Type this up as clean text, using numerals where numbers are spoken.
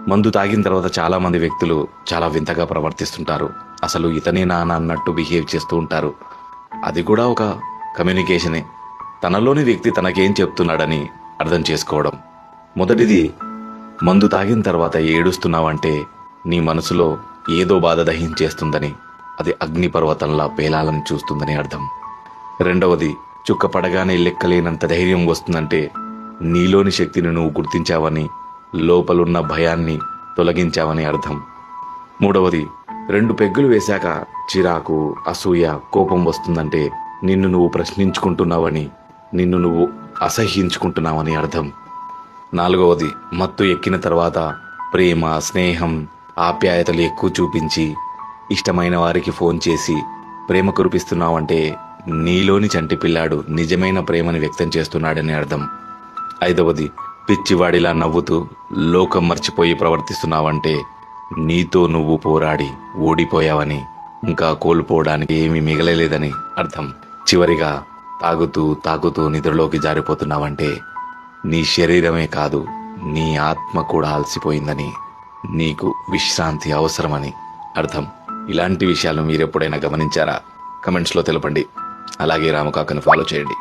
మందు తాగిన తర్వాత చాలా మంది వ్యక్తులు చాలా వింతగా ప్రవర్తిస్తుంటారు. అసలు ఇతనే నాన్న అన్నట్టు బిహేవ్ చేస్తూ ఉంటారు. అది కూడా ఒక కమ్యూనికేషనే. తనలోని వ్యక్తి తనకేం చెప్తున్నాడని అర్థం చేసుకోవడం. మొదటిది, మందు తాగిన తర్వాత ఏడుస్తున్నావంటే నీ మనసులో ఏదో బాధ దహించేస్తుందని, అది అగ్నిపర్వతంలా పేలాలని చూస్తుందని అర్థం. రెండవది, చుక్క పడగానే లెక్కలేనంత ధైర్యం వస్తుందంటే నీలోని శక్తిని నువ్వు గుర్తించావని, లోపలున్న భయాన్ని తొలగించావని అర్థం. మూడవది, 2 పెగ్గులు వేశాక చిరాకు, అసూయ, కోపం వస్తుందంటే నిన్ను నువ్వు ప్రశ్నించుకుంటున్నావని, నిన్ను నువ్వు అసహ్యించుకుంటున్నావని అర్థం. నాలుగవది, మత్తు ఎక్కిన తర్వాత ప్రేమ, స్నేహం, ఆప్యాయతలు ఎక్కువ చూపించి ఇష్టమైన వారికి ఫోన్ చేసి ప్రేమ కురిపిస్తున్నావంటే నీలోని చంటి పిల్లాడు నిజమైన ప్రేమని వ్యక్తం చేస్తున్నాడని అర్థం. ఐదవది, పిచ్చివాడిలా నవ్వుతూ లోకం మర్చిపోయి ప్రవర్తిస్తున్నావంటే నీతో నువ్వు పోరాడి ఓడిపోయావని, ఇంకా కోల్పోవడానికి ఏమీ మిగలలేదని అర్థం. చివరిగా, తాగుతూ నిద్రలోకి జారిపోతున్నావంటే నీ శరీరమే కాదు, నీ ఆత్మ కూడా అలసిపోయిందని, నీకు విశ్రాంతి అవసరమని అర్థం. ఇలాంటి విషయాలు మీరెప్పుడైనా గమనించారా? కమెంట్స్లో తెలపండి. అలాగే రామకాకని ఫాలో చేయండి.